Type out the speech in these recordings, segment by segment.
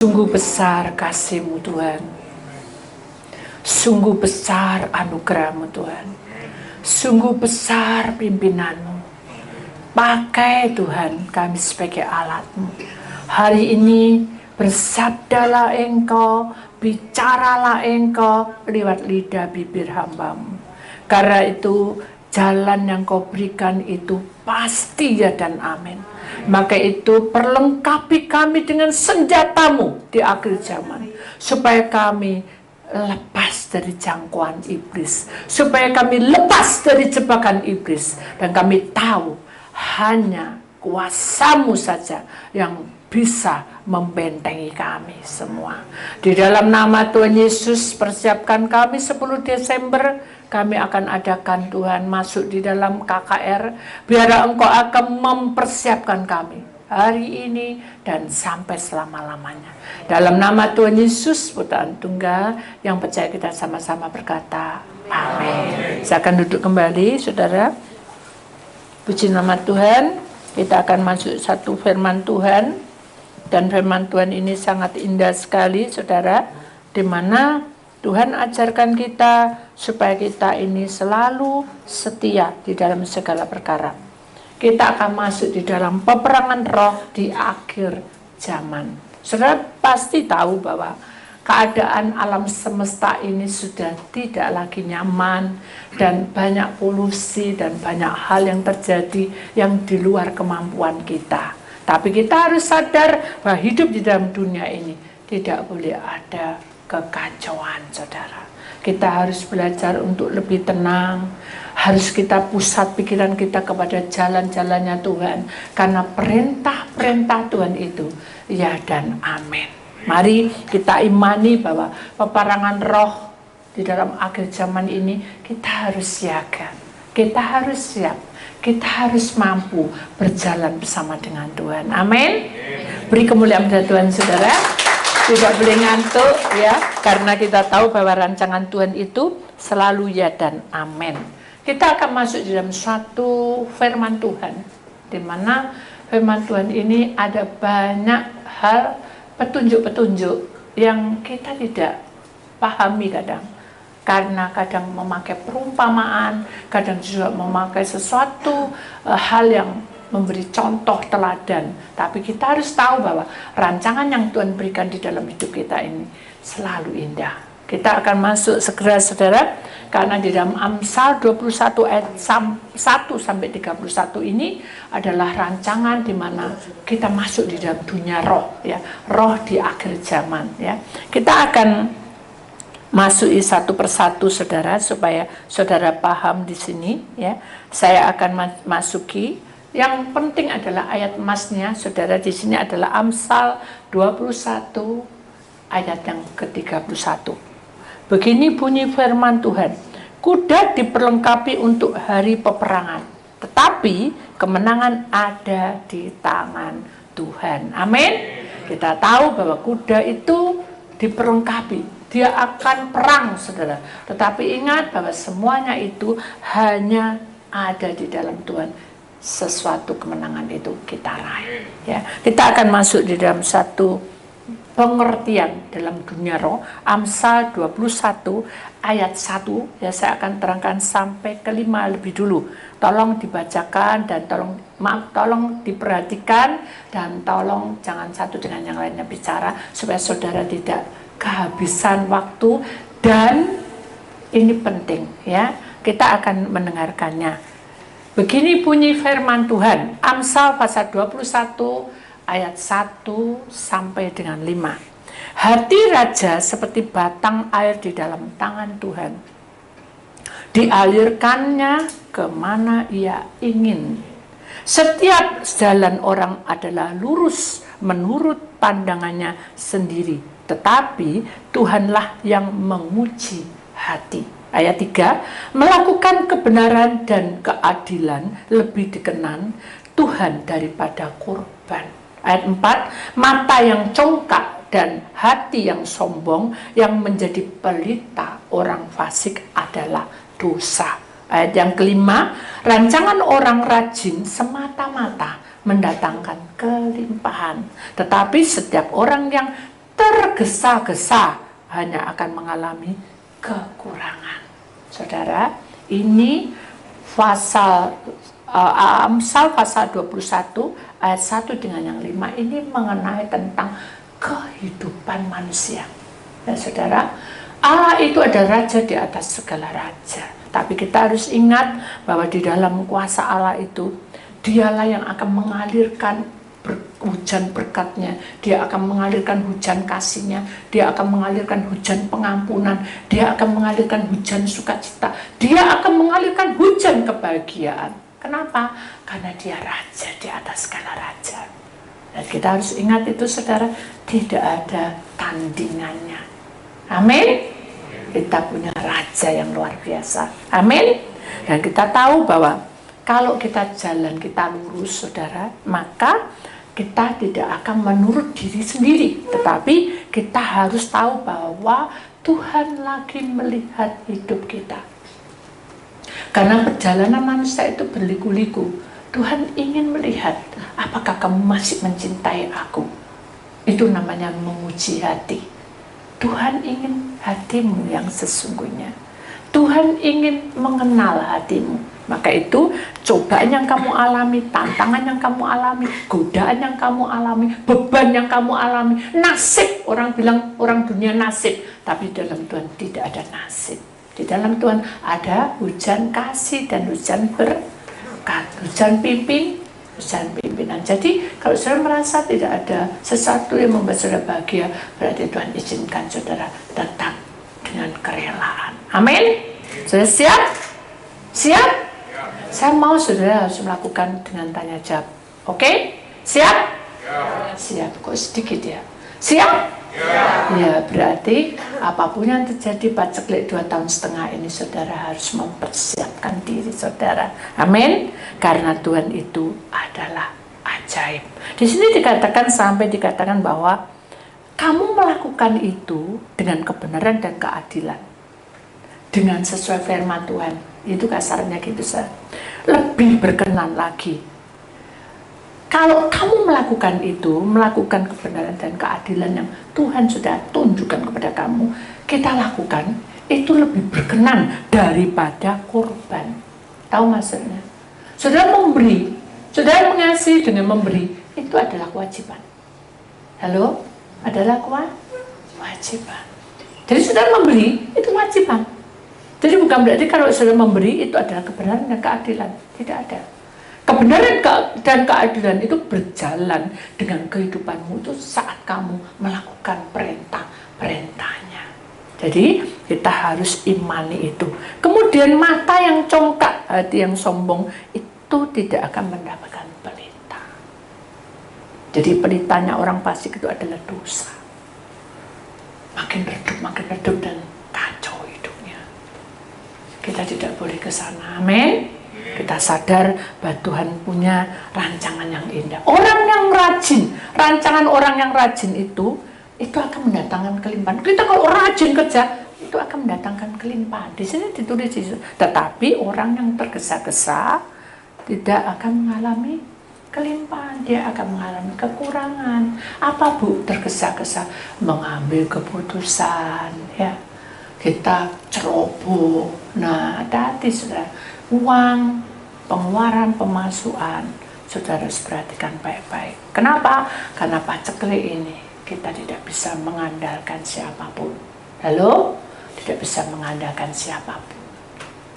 Sungguh besar kasih-Mu Tuhan. Sungguh besar anugerah-Mu Tuhan. Sungguh besar pimpinan-Mu. Pakai Tuhan kami sebagai alat-Mu. Hari ini bersabdalah Engkau, bicaralah Engkau lewat lidah bibir hamba-Mu. Karena itu jalan yang Kau berikan itu pasti ya dan amin. Maka itu perlengkapi kami dengan senjata-Mu di akhir zaman, supaya kami lepas dari jangkauan iblis, supaya kami lepas dari jebakan iblis, dan kami tahu hanya kuasa-Mu saja yang bisa membentengi kami semua. Di dalam nama Tuhan Yesus, persiapkan kami 10 Desember, kami akan adakan Tuhan masuk di dalam KKR. Biar Engkau akan mempersiapkan kami hari ini dan sampai selama-lamanya. Dalam nama Tuhan Yesus, Putra Tunggal yang percaya, kita sama-sama berkata, amin. Saya akan duduk kembali, saudara. Puji nama Tuhan. Kita akan masuk satu firman Tuhan. Dan firman Tuhan ini sangat indah sekali, saudara. Di mana Tuhan ajarkan kita supaya kita ini selalu setia di dalam segala perkara. Kita akan masuk di dalam peperangan roh di akhir zaman. Saudara pasti tahu bahwa keadaan alam semesta ini sudah tidak lagi nyaman, dan banyak polusi dan banyak hal yang terjadi yang di luar kemampuan kita. Tapi kita harus sadar bahwa hidup di dalam dunia ini tidak boleh ada kekacauan, saudara. Kita harus belajar untuk lebih tenang. Harus kita pusat pikiran kita kepada jalan-jalannya Tuhan. Karena perintah-perintah Tuhan itu ya dan amin. Mari kita imani bahwa peperangan roh di dalam akhir zaman ini kita harus siaga. Kita harus siap. Kita harus mampu berjalan bersama dengan Tuhan. Amin. Beri kemuliaan pada Tuhan, saudara. Tidak boleh ngantuk ya, karena kita tahu bahwa rancangan Tuhan itu selalu ya dan amin. Kita akan masuk di dalam suatu firman Tuhan, di mana firman Tuhan ini ada banyak hal petunjuk-petunjuk yang kita tidak pahami kadang. Karena kadang memakai perumpamaan, kadang juga memakai sesuatu hal yang memberi contoh teladan. Tapi kita harus tahu bahwa rancangan yang Tuhan berikan di dalam hidup kita ini selalu indah. Kita akan masuk segera, saudara, karena di dalam Amsal 21 ayat 1 sampai 31 ini adalah rancangan di mana kita masuk di dalam dunia roh, ya, roh di akhir zaman, ya. Kita akan masuki satu persatu, saudara, supaya saudara paham di sini, ya. Saya akan masuki. Yang penting adalah ayat emasnya, saudara. Di sini adalah Amsal 21 ayat yang ke-31. Begini bunyi firman Tuhan, kuda diperlengkapi untuk hari peperangan, tetapi kemenangan ada di tangan Tuhan. Amin. Kita tahu bahwa kuda itu diperlengkapi, dia akan perang, saudara. Tetapi ingat bahwa semuanya itu hanya ada di dalam Tuhan. Sesuatu kemenangan itu kita raih, ya. Kita akan masuk di dalam satu pengertian dalam dunia roh. Amsal 21 ayat 1, ya, saya akan terangkan sampai ke-5 lebih dulu. Tolong dibacakan dan tolong diperhatikan, dan tolong jangan satu dengan yang lainnya bicara supaya saudara tidak kehabisan waktu, dan ini penting, ya. Kita akan mendengarkannya. Begini bunyi firman Tuhan, Amsal pasal 21 ayat 1 sampai dengan 5. Hati raja seperti batang air di dalam tangan Tuhan, dialirkannya kemana ia ingin. Setiap jalan orang adalah lurus menurut pandangannya sendiri, tetapi Tuhanlah yang menguji hati. Ayat 3, melakukan kebenaran dan keadilan lebih dikenan Tuhan daripada kurban. Ayat 4, mata yang congkak dan hati yang sombong yang menjadi pelita orang fasik adalah dosa. Ayat yang kelima, rancangan orang rajin semata-mata mendatangkan kelimpahan, tetapi setiap orang yang tergesa-gesa hanya akan mengalami kekurangan. Saudara, ini pasal Amsal pasal 21 ayat 1 dengan yang 5 ini mengenai tentang kehidupan manusia. Dan saudara, Allah itu ada raja di atas segala raja. Tapi kita harus ingat bahwa di dalam kuasa Allah itu, dialah yang akan mengalirkan hujan berkat-Nya, Dia akan mengalirkan hujan kasih-Nya, Dia akan mengalirkan hujan pengampunan, Dia akan mengalirkan hujan sukacita, Dia akan mengalirkan hujan kebahagiaan. Kenapa? Karena Dia raja di atas segala raja. Dan kita harus ingat itu saudara, tidak ada tandingannya. Amin. Kita punya raja yang luar biasa. Amin. Dan kita tahu bahwa kalau kita jalan, kita lurus saudara, maka kita tidak akan menurut diri sendiri, tetapi kita harus tahu bahwa Tuhan lagi melihat hidup kita. Karena perjalanan manusia itu berliku-liku. Tuhan ingin melihat apakah kamu masih mencintai aku. Itu namanya menguji hati. Tuhan ingin hatimu yang sesungguhnya. Tuhan ingin mengenal hatimu. Maka itu cobaan yang kamu alami, tantangan yang kamu alami, godaan yang kamu alami, beban yang kamu alami, nasib. Orang bilang orang dunia nasib, tapi dalam Tuhan tidak ada nasib. Di dalam Tuhan ada hujan kasih dan hujan berkat, hujan pimpinan. Jadi kalau saudara merasa tidak ada sesuatu yang membuat saudara bahagia, berarti Tuhan izinkan saudara tetap dengan kerelaan. Amin. Sudah siap? Siap? Saya mau saudara harus melakukan dengan tanya jawab. Oke? Siap? Ya. Siap. Kok sedikit ya? Siap? Ya. Ya, berarti apapun yang terjadi paceklik 2,5 tahun ini, saudara harus mempersiapkan diri saudara. Amin. Karena Tuhan itu adalah ajaib. Di sini dikatakan bahwa kamu melakukan itu dengan kebenaran dan keadilan, dengan sesuai firman Tuhan. Itu kasarnya gitu, sir. Lebih berkenan lagi kalau kamu melakukan itu, melakukan kebenaran dan keadilan yang Tuhan sudah tunjukkan kepada kamu, kita lakukan, itu lebih berkenan daripada korban. Tahu maksudnya? Saudara memberi, saudara mengasihi dengan memberi, itu adalah kewajiban. Halo? Adalah kewajiban. Jadi saudara memberi, itu kewajiban. Jadi bukan berarti kalau saudara memberi itu adalah kebenaran dan keadilan. Tidak ada. Kebenaran dan keadilan itu berjalan dengan kehidupanmu itu saat kamu melakukan perintah-perintahnya. Jadi kita harus imani itu. Kemudian mata yang congkak, hati yang sombong itu tidak akan mendapatkan pelita. Jadi pelitanya orang fasik itu adalah dosa. Makin redup dan kacau. Kita tidak boleh ke sana. Amin. Kita sadar bahwa Tuhan punya rancangan yang indah. Orang yang rajin, rancangan orang yang rajin itu akan mendatangkan kelimpahan. Kita kalau rajin kerja, itu akan mendatangkan kelimpahan. Di sini ditulis di situ. Tetapi orang yang tergesa-gesa tidak akan mengalami kelimpahan, dia akan mengalami kekurangan. Apa Bu tergesa-gesa? Mengambil keputusan, ya. Kita ceroboh. Nah, hati-hati saudara. Uang, pengeluaran, pemasukan, saudara harus perhatikan baik-baik. Kenapa? Karena paceklik ini kita tidak bisa mengandalkan siapapun. Halo? Tidak bisa mengandalkan siapapun.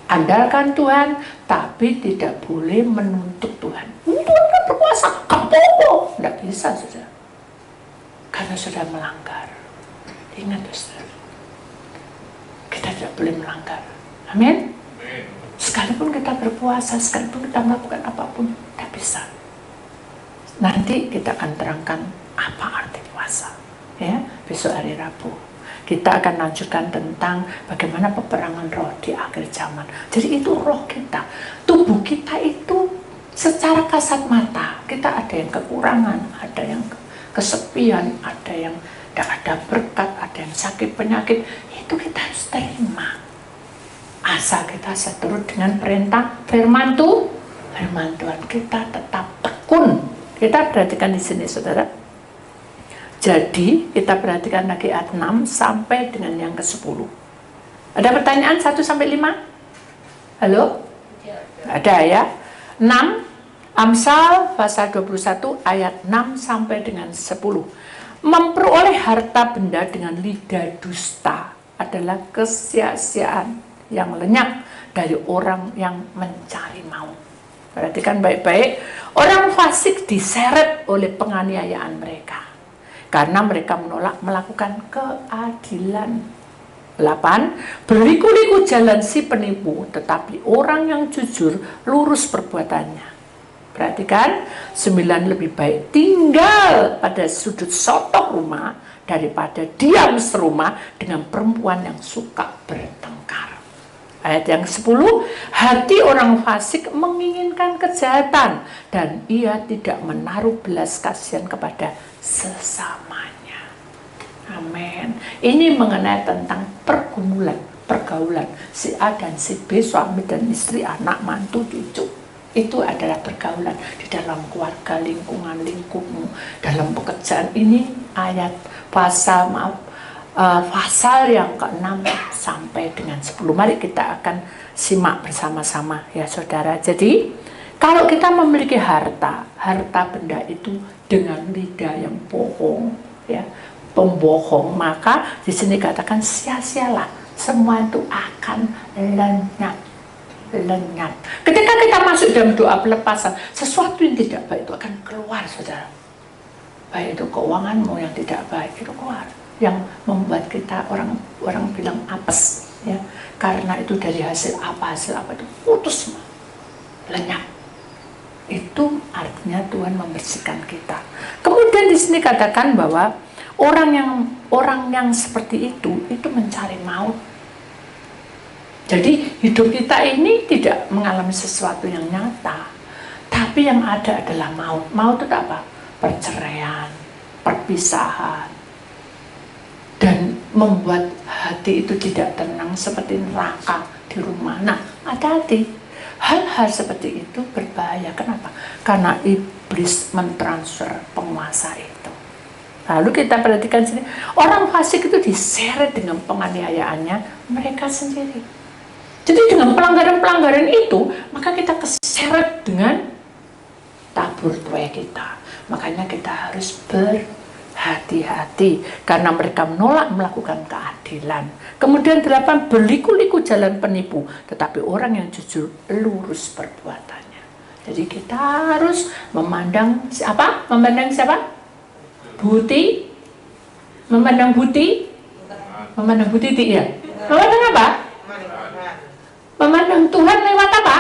Andalkan Tuhan, tapi tidak boleh menuntut Tuhan. Tuhan kan berkuasa, kapopo. Tidak bisa saudara. Karena sudah melanggar. Ingat saudara. Kita tidak boleh melanggar. Amin. Sekalipun kita berpuasa, sekalipun kita melakukan apapun, tidak bisa. Nanti kita akan terangkan apa arti puasa. Ya, besok hari Rabu kita akan lanjutkan tentang bagaimana peperangan roh di akhir zaman. Jadi itu roh kita, tubuh kita itu secara kasat mata kita ada yang kekurangan, ada yang kesepian, ada yang tidak ada berkat, ada yang sakit penyakit. Itu kita harus terima. Asal kita seturut dengan perintah firman Tuhan, kita tetap tekun. Kita perhatikan di sini saudara. Jadi kita perhatikan lagi ayat 6 sampai dengan yang ke-10. Ada pertanyaan 1 sampai 5? Halo? Ada ya. 6 Amsal pasal 21 ayat 6 sampai dengan 10. Memperoleh harta benda dengan lidah dusta adalah kesia-siaan yang lenyap dari orang yang mencari maut. Perhatikan baik-baik, orang fasik diseret oleh penganiayaan mereka karena mereka menolak melakukan keadilan. 8. Berliku-liku jalan si penipu, tetapi orang yang jujur lurus perbuatannya. Perhatikan, 9 lebih baik tinggal pada sudut sotok rumah daripada diam serumah dengan perempuan yang suka bertengkar. Ayat yang 10, hati orang fasik menginginkan kejahatan dan ia tidak menaruh belas kasihan kepada sesamanya. Amin. Ini mengenai tentang pergaulan si A dan si B, suami dan istri, anak, mantu, cucu. Itu adalah pergaulan di dalam keluarga, lingkungan lingkupmu, dalam pekerjaan. Ini ayat pasal yang ke-6 sampai dengan 10. Mari kita akan simak bersama-sama ya saudara. Jadi kalau kita memiliki harta benda itu dengan lidah yang bohong ya, pembohong, maka di sini katakan sia-sialah, semua itu akan lenyap. Ketika kita masuk dalam doa pelepasan, sesuatu yang tidak baik itu akan keluar saudara. Baik itu keuanganmu yang tidak baik itu keluar, yang membuat kita orang bilang apes ya, karena itu dari hasil apa itu putus, lenyap. Itu artinya Tuhan membersihkan kita. Kemudian di sini katakan bahwa orang yang seperti itu mencari maut. Jadi hidup kita ini tidak mengalami sesuatu yang nyata, tapi yang ada adalah maut. Maut itu apa? Perceraian, perpisahan, dan membuat hati itu tidak tenang seperti neraka di rumah. Nah, hati-hati. Hal-hal seperti itu berbahaya. Kenapa? Karena iblis mentransfer penguasa itu. Lalu kita perhatikan sini, orang fasik itu diseret dengan penganiayaannya mereka sendiri. Jadi dengan pelanggaran-pelanggaran itu, maka kita keseret dengan tabur tuai kita. Makanya kita harus berhati-hati karena mereka menolak melakukan keadilan. Kemudian 8, berliku-liku jalan penipu, tetapi orang yang jujur lurus perbuatannya. Jadi kita harus memandang siapa? Memandang siapa? Buti? Memandang Buti? Memandang Buti ya? Memandang apa? Memandang Tuhan lewat apa?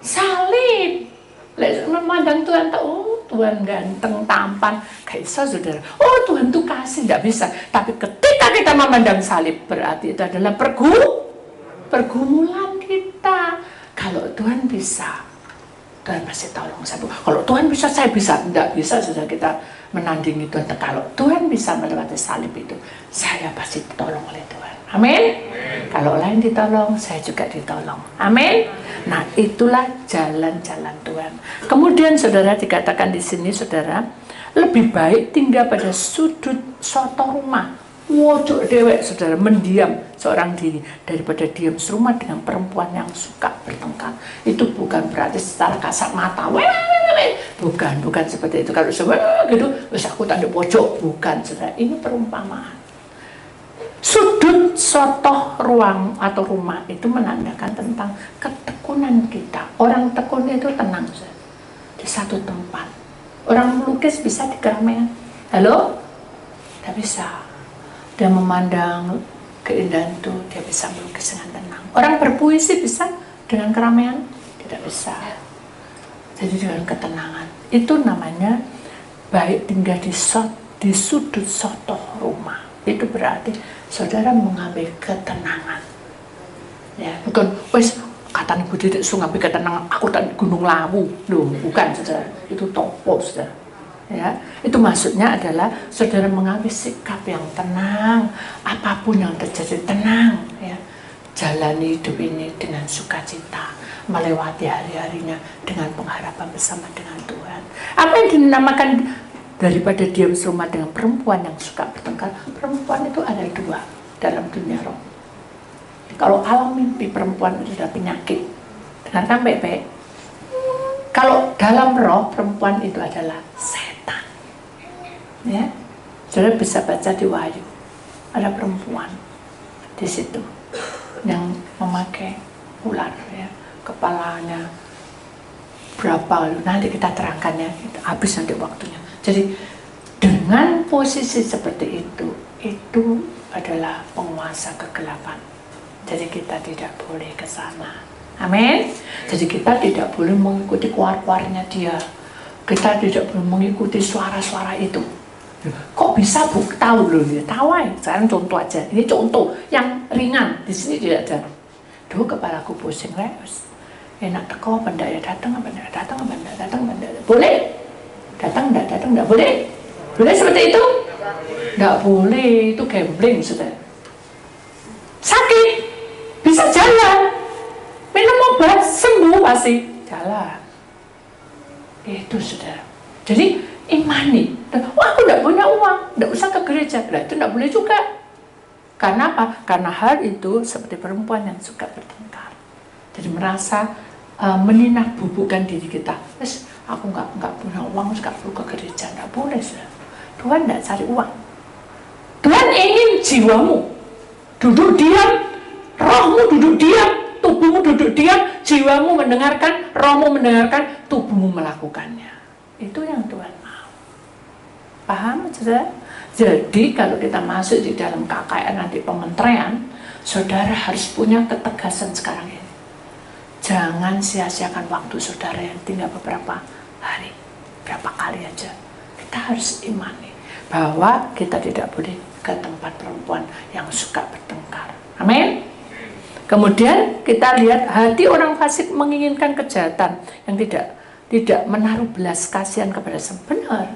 Salib. Memandang Tuhan, oh Tuhan ganteng, tampan, kayak saudara. Oh Tuhan tuh kasih, tidak bisa. Tapi ketika kita memandang salib, berarti itu adalah pergumulan kita. Kalau Tuhan bisa, Tuhan pasti tolong saya. Kalau Tuhan bisa, saya bisa. Tidak bisa, sudah kita menandingi Tuhan. Kalau Tuhan bisa melewati salib itu, saya pasti ditolong oleh Tuhan. Amin. Kalau lain ditolong, saya juga ditolong. Amin. Nah, itulah jalan-jalan Tuhan. Kemudian saudara dikatakan di sini saudara, lebih baik tinggal pada sudut soto rumah. Wojok dewek saudara, mendiam seorang diri daripada diam serumah dengan perempuan yang suka bertengkar. Itu bukan berarti secara kasat mata. Bukan seperti itu. Kalau semua gitu, wis aku tak ada pojok, bukan saudara. Ini perumpamaan. Sudut sotoh ruang atau rumah itu menandakan tentang ketekunan kita. Orang tekun itu tenang di satu tempat. Orang melukis bisa di keramaian. Halo? Tidak bisa. Dia memandang keindahan itu, dia bisa melukis dengan tenang. Orang berpuisi bisa dengan keramaian? Tidak bisa. Jadi dengan ketenangan. Itu namanya baik tinggal di sudut sotoh rumah. Itu berarti saudara mengambil ketenangan. Ya, bukan wes katanya Budi tidak ngambil ketenangan, aku tak Gunung Lawu. Loh, bukan saudara. Itu topo saudara. Ya, itu maksudnya adalah saudara mengambil sikap yang tenang, apapun yang terjadi tenang, ya. Jalani hidup ini dengan sukacita, melewati hari-harinya dengan pengharapan bersama dengan Tuhan. Apa yang dinamakan daripada diam serumah dengan perempuan yang suka bertengkar? Perempuan itu ada dua dalam dunia roh. Kalau alam mimpi, perempuan itu sudah penyakit. Dengarkan baik-baik. Kalau dalam roh, perempuan itu adalah setan. Ya, saudara bisa baca di Wahyu. Ada perempuan di situ yang memakai ular, ya, kepalanya berapa, nanti kita terangkan ya, habis nanti waktunya. Jadi dengan posisi seperti itu adalah penguasa kegelapan. Jadi kita tidak boleh ke sana. Amin. Jadi kita tidak boleh mengikuti kuar-kuarnya dia. Kita tidak boleh mengikuti suara-suara itu. Kok bisa Bu? Tahu loh ya, tahu aja. Sekarang contoh aja. Ini contoh yang ringan. Di sini tidak ada. Duh, kepalaku pusing, Res. Enak teko apa enggak ya, datang apa enggak, datang apa enggak, datang apa enggak. Boleh? Datang enggak, boleh? Boleh seperti itu? Enggak boleh, itu gambling, Saudara. Sakit, bisa jalan. Minum obat, sembuh pasti jalan. Itu, Saudara. Jadi imani. Wah, aku enggak punya uang, enggak usah ke gereja. Nah, itu enggak boleh juga. Karena apa? Karena hal itu seperti perempuan yang suka bertengkar. Jadi merasa meninah bubukkan diri kita. Terus aku nggak punya uang, nggak perlu ke gereja, nggak boleh. Tuhan nggak cari uang. Tuhan ingin jiwamu duduk diam, rohmu duduk diam, tubuhmu duduk diam, jiwamu mendengarkan, rohmu mendengarkan, tubuhmu melakukannya. Itu yang Tuhan mau. Paham, saudara? Jadi kalau kita masuk di dalam KKR nanti pementerian, saudara harus punya ketegasan sekarang ini. Jangan sia-siakan waktu saudara yang tinggal beberapa hari, berapa kali aja. Kita harus imani bahwa kita tidak boleh ke tempat perempuan yang suka bertengkar. Amin. Kemudian kita lihat hati orang fasik menginginkan kejahatan yang tidak menaruh belas kasihan kepada sebenar.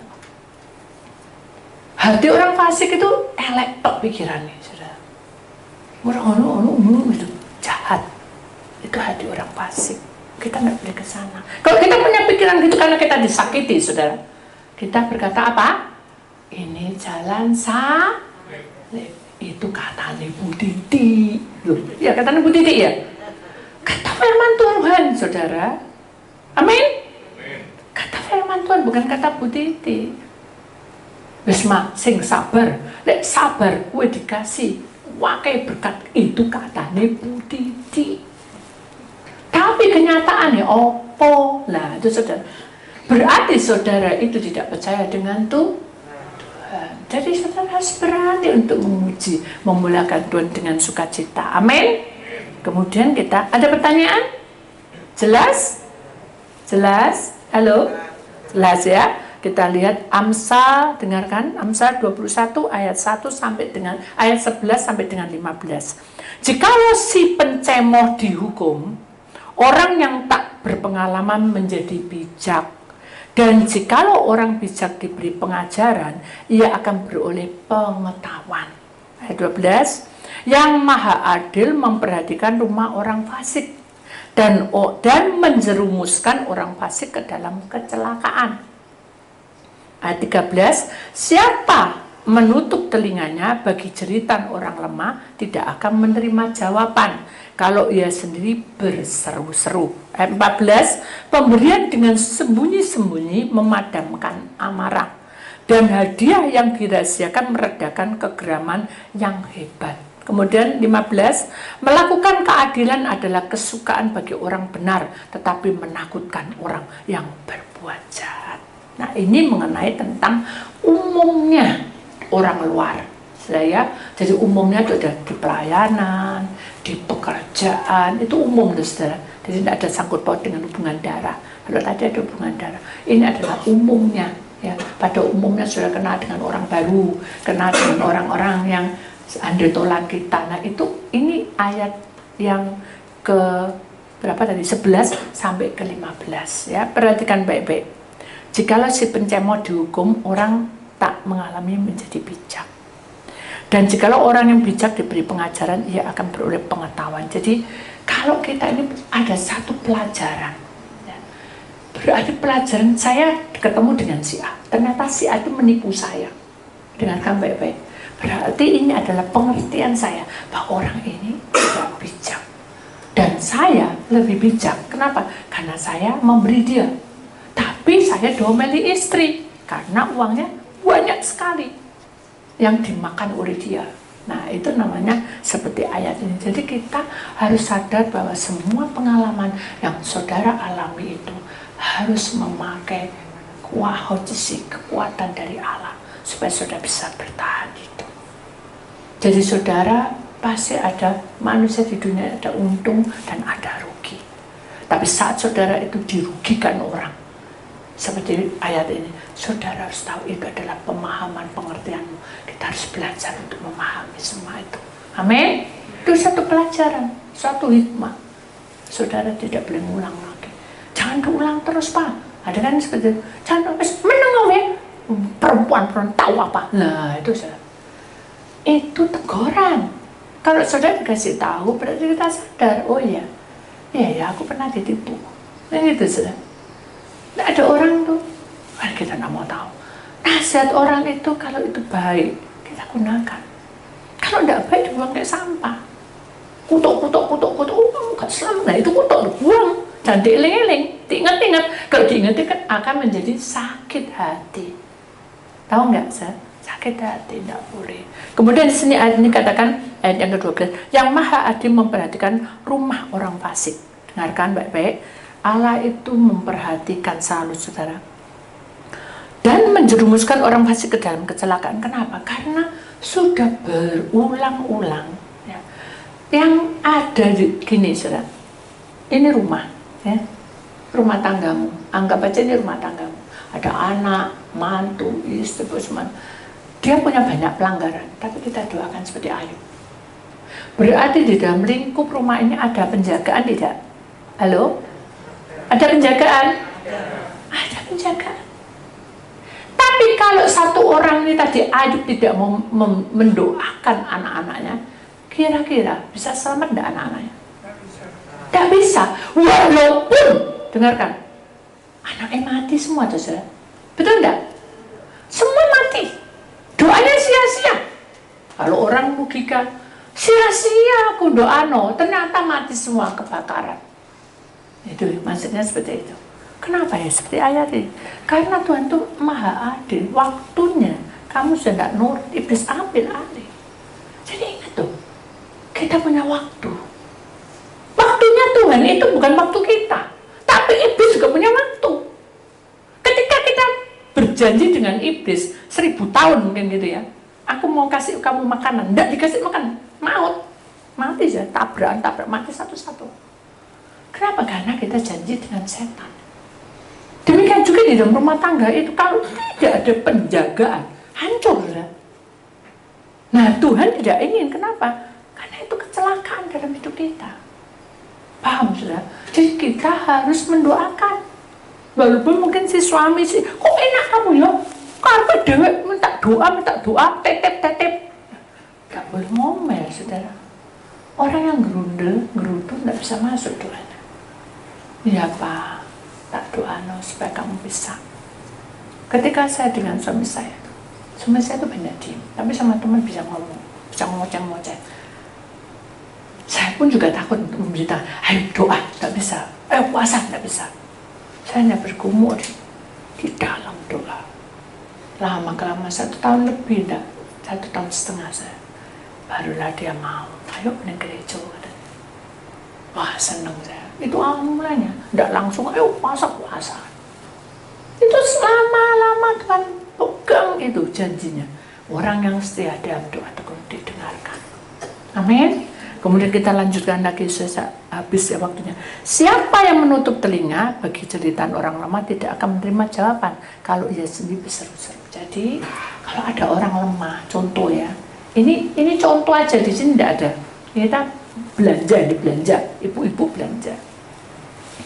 Hati orang fasik itu elek tok pikirannya, saudara. Orang itu jahat. Itu hati orang fasik. Kita nggak boleh ke sana. Kalau kita punya pikiran gitu karena kita disakiti, saudara, kita berkata apa? Ini jalan itu katanya Bu Titi. Loh, ya katanya Bu Titi ya. Kata firman Tuhan, saudara. Amin. Kata firman Tuhan, bukan kata Bu Titi. Wisma, sing sabar. Lek sabar, kue dikasih wakai berkat, itu katanya Bu Titi. Tapi kenyataannya opo lah, itu saudara. Berarti saudara itu tidak percaya dengan Tuhan. Jadi saudara harus berani untuk memuji, memuliakan Tuhan dengan sukacita. Amin. Kemudian kita ada pertanyaan? Jelas? Jelas? Halo? Jelas ya? Kita lihat Amsal, dengarkan Amsal 21 ayat 1 sampai dengan ayat 11 sampai dengan 15. Jikalau si pencemoh dihukum, orang yang tak berpengalaman menjadi bijak, dan jikalau orang bijak diberi pengajaran, ia akan beroleh pengetahuan. Ayat 12, yang maha adil memperhatikan rumah orang fasik dan menjerumuskan orang fasik ke dalam kecelakaan. Ayat 13, siapa menutup telinganya bagi jeritan orang lemah tidak akan menerima jawaban kalau ia sendiri berseru-seru. Ayat 14, pemberian dengan sembunyi-sembunyi memadamkan amarah, dan hadiah yang dirahasiakan meredakan kegeraman yang hebat. Kemudian 15, melakukan keadilan adalah kesukaan bagi orang benar, tetapi menakutkan orang yang berbuat jahat. Nah, ini mengenai tentang umumnya orang luar. Jadi umumnya itu ada di pelayanan, di pekerjaan, itu umum, saudara. Jadi tidak ada sangkut paut dengan hubungan darah. Kalau tadi ada hubungan darah, ini adalah umumnya. Ya, pada umumnya sudah kenal dengan orang baru, kenal dengan orang-orang yang andetolan kita. Nah, ini ayat yang ke berapa tadi? 11 sampai ke 15. Ya, perhatikan baik-baik. Jikalau si pencemoh dihukum, orang tak mengalami menjadi bijak. Dan jikalau orang yang bijak diberi pengajaran, ia akan beroleh pengetahuan. Jadi kalau kita ini ada satu pelajaran, ya, Berarti pelajaran saya ketemu dengan si A. Ternyata si A itu menipu saya. Dengarkan baik-baik. Berarti ini adalah pengertian saya bahwa orang ini tidak bijak. Dan saya lebih bijak. Kenapa? Karena saya memberi dia. Tapi saya domeli istri. Karena uangnya banyak sekali yang dimakan oleh dia. Nah, itu namanya seperti ayat ini. Jadi kita harus sadar bahwa semua pengalaman yang saudara alami itu harus memakai kekuatan dari Allah supaya saudara bisa bertahan itu. Jadi saudara pasti ada manusia di dunia, ada untung dan ada rugi. Tapi saat saudara itu dirugikan orang, seperti ayat ini, saudara harus tahu itu adalah pemahaman pengertianmu. Kita harus belajar untuk memahami semua itu. Amin. Itu satu pelajaran, suatu hikmah. Saudara tidak boleh ngulang lagi. Jangan diulang terus, Pak. Ada kan seperti itu. Jangan menengok ya. Perempuan tahu apa? Nah, itu saudara. Itu teguran. Kalau saudara dikasih tahu, berarti kita sadar. Oh iya, ya aku pernah ditipu. Nah, itu saudara. Nah, ada orang tuh, kita nggak mau tahu. Nasihat orang itu kalau itu baik, kita gunakan. Kalau tidak baik, dibuang kayak sampah. Kutuk, nggak selamat. Nah, itu kutuk, buang. Jangan dieling-eling, diingat-ingat. Kalau diingat-ingat akan menjadi sakit hati. Tahu nggak, Seth? Sakit hati, tidak boleh. Kemudian di sini ayat ini katakan, ayat yang ke-12, yang Maha Adil memperhatikan rumah orang fasik. Dengarkan baik-baik. Allah itu memperhatikan selalu saudara. Dan menjerumuskan orang fasik ke dalam kecelakaan. Kenapa? Karena sudah berulang-ulang. Ya. Yang ada di gini saudara. Ini rumah. Ya. Rumah tanggamu. Anggap aja ini rumah tanggamu. Ada anak, mantu, istri, bosman. Dia punya banyak pelanggaran. Tapi kita doakan seperti Ayub. Berarti di dalam lingkup rumah ini ada penjagaan tidak? Halo? Ada penjagaan? Ada penjagaan. Tapi kalau satu orang ini tadi Ayub tidak mau mendoakan anak-anaknya, kira-kira bisa selamat tidak anak-anaknya? Tidak bisa. Walaupun, dengarkan, anaknya mati semua tuh saudara. Betul tidak? Semua mati. Doanya sia-sia. Kalau orang logika, sia-sia aku doa ternyata mati semua kebakaran. Itu maksudnya seperti itu. Kenapa ya seperti ayat ini? Karena Tuhan itu maha adil. Waktunya kamu sudah tidak nurut, iblis ambil alih. Jadi ingat tuh, kita punya waktu. Waktunya Tuhan itu bukan waktu kita, tapi iblis juga punya waktu. Ketika kita berjanji dengan iblis 1000 tahun mungkin gitu ya, aku mau kasih kamu makanan, tidak dikasih makanan, maut, mati ya, tabrak mati satu-satu. Kenapa? Karena kita janji dengan setan. Demikian juga di dalam rumah tangga itu, kalau tidak ada penjagaan, hancur ya. Nah, Tuhan tidak ingin. Kenapa? Karena itu kecelakaan dalam hidup kita. Paham sudah? Jadi kita harus mendoakan. Walaupun mungkin si suami sih, kok enak kamu ya? Karena dewek minta doa, tetep. Gak boleh ngomel, saudara. Orang yang gerutu tidak bisa masuk doanya. Iya Pak, tak doa supaya kamu bisa. Ketika saya dengan suami saya itu banyak diem, tapi sama teman bisa ngomong, bisa ngoceh-ngoceh. Saya pun juga takut untuk memberitahu, ayo doa, tidak bisa, ayo puasa, tidak bisa. Saya hanya bergumul di dalam doa. Lama-kelamaan 1 tahun lebih, 1,5 tahun saya. Barulah dia mau, ayo ke gereja. Wah, senang saya. Itu awal mulanya, tidak langsung, ayo puasa. Itu lama-lama Tuhan pegang itu janjinya. Orang yang setia dalam doa tekun didengarkan. Amin. Kemudian kita lanjutkan lagi, habis ya waktunya. Siapa yang menutup telinga bagi jeritan orang lemah tidak akan menerima jawaban kalau ia sendiri berseru-seru. Jadi kalau ada orang lemah, contoh ya, ini contoh aja, di sini tidak ada. Kita belanja, ibu-ibu belanja.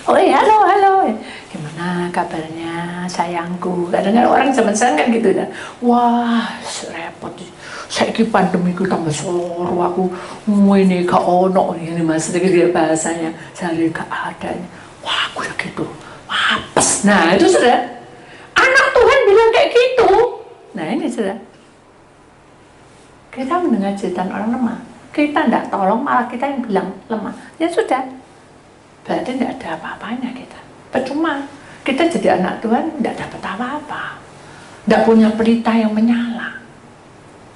Oh iya, halo, gimana kabarnya sayangku? Kadang-kadang orang zaman sekarang kan gitu ya. Wah, repot. Saya ki pandemi ku tambah soro aku ini gak ono ini mas, gitu bahasanya. Sehari gak ada. Wah, aku ya gitu. Apes Nah itu saudara, anak Tuhan bilang kayak gitu. Nah ini saudara, kita mendengar cerita orang lemah, kita tidak tolong, malah kita yang bilang lemah. Ya sudah, berarti tidak ada apa-apanya kita. Percuma, kita jadi anak Tuhan tidak dapat apa-apa, tidak punya pelita yang menyala.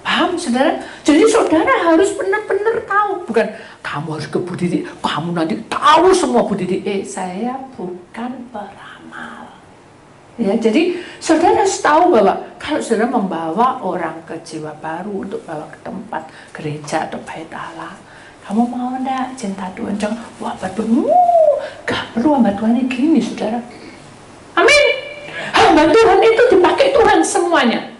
Paham saudara? Jadi saudara harus benar-benar tahu, bukan kamu harus ke Bu Didi, kamu nanti tahu semua Bu Didi. Saya bukan peramal. Ya, jadi saudara harus tahu bahwa kalau saudara membawa orang ke jiwa baru untuk bawa ke tempat gereja atau bait Allah, kamu mau enggak cinta Tuhan? Jangan, wah Tuhan, gak perlu hamba Tuhan ini gini saudara. Amin. Hamba Tuhan itu dipakai Tuhan semuanya.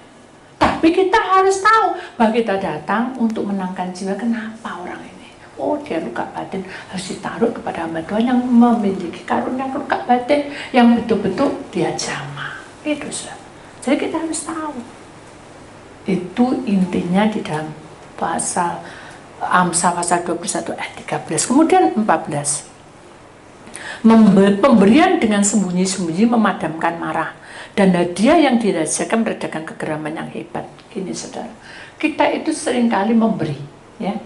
Tapi kita harus tahu bahwa kita datang untuk menangkan jiwa. Kenapa orang ini? Oh, dia luka batin, harus ditaruh kepada hamba Tuhan yang memiliki karunia luka batin yang betul-betul dia jamah. Itu saudara. Jadi kita harus tahu. Itu intinya di dalam pasal Amsal pasal 21 ayat 13. Kemudian 14. Pemberian dengan sembunyi-sembunyi memadamkan marah, dan hadiah yang dirahasiakan meredakan kegeraman yang hebat. Gini saudara, kita itu seringkali memberi, ya,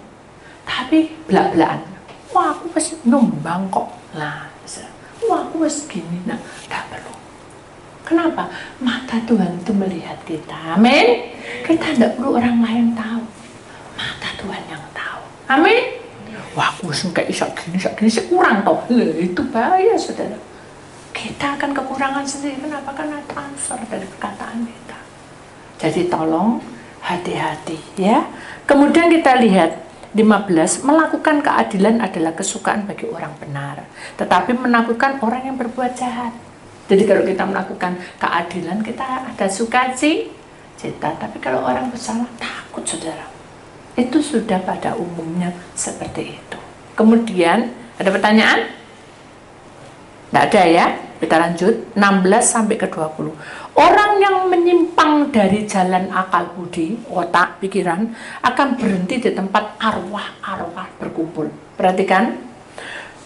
tapi belak-belakan. Wah aku pasti nyumbang kok. Nah, wah aku pasti gini. Nah, tidak perlu. Kenapa? Mata Tuhan itu melihat kita. Amin. Kita tidak perlu orang lain tahu. Mata Tuhan yang tahu. Amin. Wah aku kayak gini sih kurang toh. Itu bahaya saudara. Kita akan kekurangan sendiri. Kenapa? Karena transfer dari perkataan kita. Jadi tolong hati-hati ya. Kemudian kita lihat 15, melakukan keadilan adalah kesukaan bagi orang benar, tetapi menakutkan orang yang berbuat jahat. Jadi kalau kita melakukan keadilan, kita ada sukacita. Tapi kalau orang bersalah, takut saudara. Itu sudah pada umumnya seperti itu. Kemudian ada pertanyaan? Tidak ada ya. Kita lanjut 16 sampai ke 20. Orang yang menyimpang dari jalan akal budi, otak, pikiran akan berhenti di tempat arwah-arwah berkumpul. Perhatikan.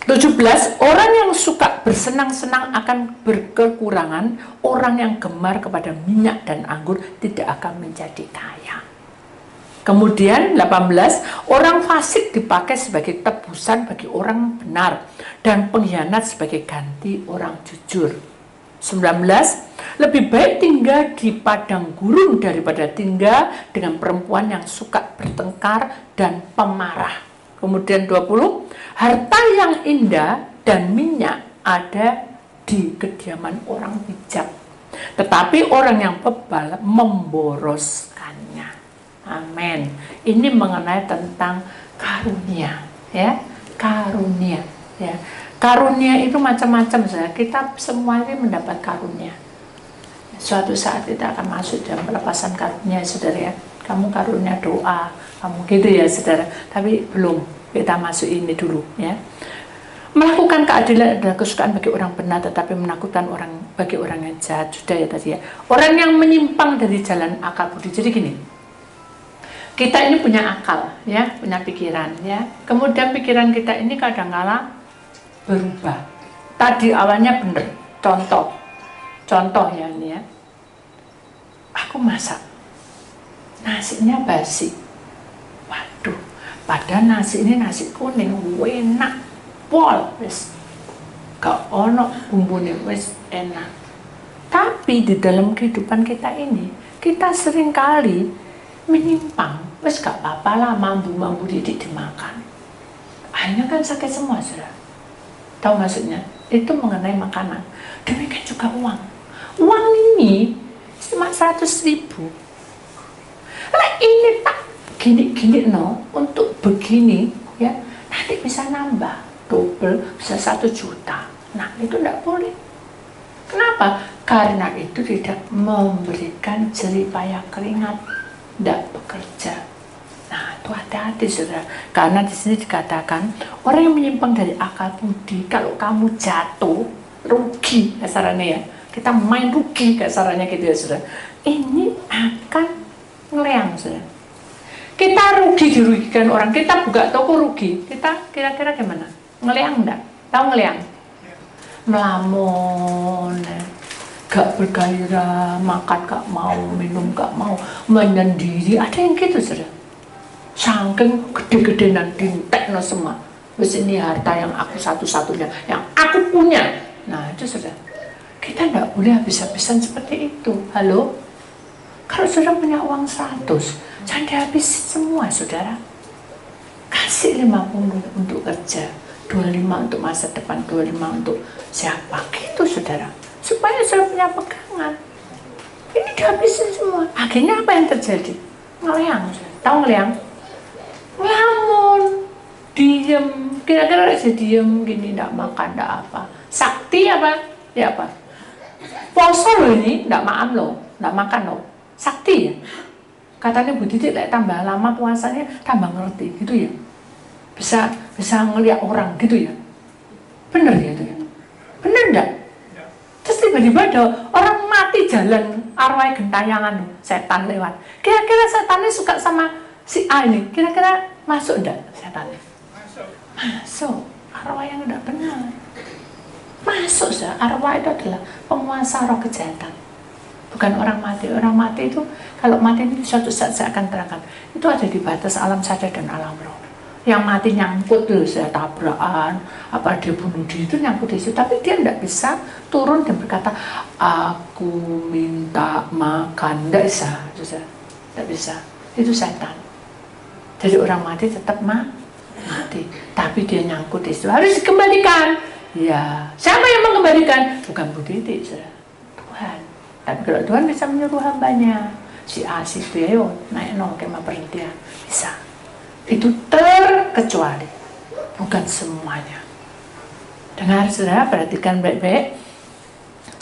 17. Orang yang suka bersenang-senang akan berkekurangan. Orang yang gemar kepada minyak dan anggur tidak akan menjadi kaya. Kemudian 18, orang fasik dipakai sebagai tebusan bagi orang benar dan pengkhianat sebagai ganti orang jujur. 19, lebih baik tinggal di padang gurun daripada tinggal dengan perempuan yang suka bertengkar dan pemarah. Kemudian 20, harta yang indah dan minyak ada di kediaman orang bijak, tetapi orang yang bebal memboroskannya. Amin. Ini mengenai tentang karunia, ya. Karunia, ya. Karunia itu macam-macam, saudara. Kita semua ini mendapat karunia. Suatu saat kita akan masuk dalam pelepasan karunia, saudara ya. Kamu karunia doa, kamu gitu ya, saudara. Tapi belum, kita masuk ini dulu, ya. Melakukan keadilan adalah kesukaan bagi orang benar, tetapi menakutkan orang bagi orang yang jahat. Sudah ya tadi ya. Orang yang menyimpang dari jalan akal budi. Jadi gini. Kita ini punya akal, ya, punya pikiran, ya. Kemudian pikiran kita ini kadang-kala berubah. Tadi awalnya benar. Contoh ya ini ya. Aku masak, nasinya basi. Waduh, padahal nasi ini nasi kuning, enak, pol, wis. Gak ono bumbunya, wis enak. Tapi di dalam kehidupan kita ini, kita seringkali menyimpang. Wes gak apa-apa lah, mambu didik dimakan. Akhirnya kan sakit semua, saudara. Tahu maksudnya? Itu mengenai makanan. Demikian juga uang. Uang ini cuma 100.000. Nah ini tak gini no, untuk begini ya, nanti bisa nambah double, bisa 1 juta. Nah itu tidak boleh. Kenapa? Karena itu tidak memberikan jerih payah keringat, tidak bekerja. Nah, itu hati-hati saudara. Karena di sini dikatakan orang yang menyimpang dari akal budi, kalau kamu jatuh rugi kasarannya ya. Kita main rugi kasarannya gitu ya saudara. Ini akan ngeleang saudara. Kita rugi dirugikan orang, kita buka toko rugi. Kita kira-kira gimana? Ngeleang enggak? Tahu ngeleang? Melamun. gak bergairah, makan gak mau, minum gak mau, menyendiri. Ada yang gitu, saudara. Saking gede-gede nanti tekno semua. Wes ini harta yang aku satu-satunya, yang aku punya. Nah itu saudara. Kita nggak boleh habis-habisan seperti itu. Halo? Kalau saudara punya uang 100, jangan dihabisin semua, saudara. Kasih 50 untuk kerja, 25 untuk masa depan, 25 untuk siapa. Gitu, saudara. Supaya saudara punya pegangan. Ini dihabisin semua. Akhirnya apa yang terjadi? Ngeleang, saudara. Tahu ngeleang? Ngelamun. Diem. Kira-kira aja diem gini, nggak makan, nggak apa. Sakti apa? Ya apa? Poso loh ini, nggak makan loh, nggak makan loh. Sakti ya. Katanya Bu Titik tambah lama puasanya tambah ngerti gitu ya. Bisa ngeliat orang gitu ya. Bener ya itu ya. Bener enggak? Terus tiba-tiba ada orang mati jalan arwah gentayangan, setan lewat. Kira-kira setannya suka sama si A ini. Kira-kira masuk enggak setannya? Masuk. Arwah yang enggak benar. Masuk sah. Arwah itu adalah penguasa roh kejahatan. Bukan orang mati. Orang mati itu kalau mati ini suatu saat saya akan terangkan. Itu ada di batas alam sadar dan alam roh. Yang mati nyangkut tuh, saya tabrakan, apa dia bunuh diri itu nyangkut di situ. Tapi dia tidak bisa turun dan berkata, aku minta makan. Tidak bisa, tidak bisa. Itu setan. Jadi orang mati tetap mati. Tapi dia nyangkut di situ. Harus dikembalikan. Ya, siapa yang mengembalikan? Bukan Bu Titik, Tuhan. Tapi kalau Tuhan bisa menyuruh hambanya, si A, si B, ayo naik kemah perhentian, bisa. Itu terkecuali, bukan semuanya. Dengar saudara, perhatikan baik-baik.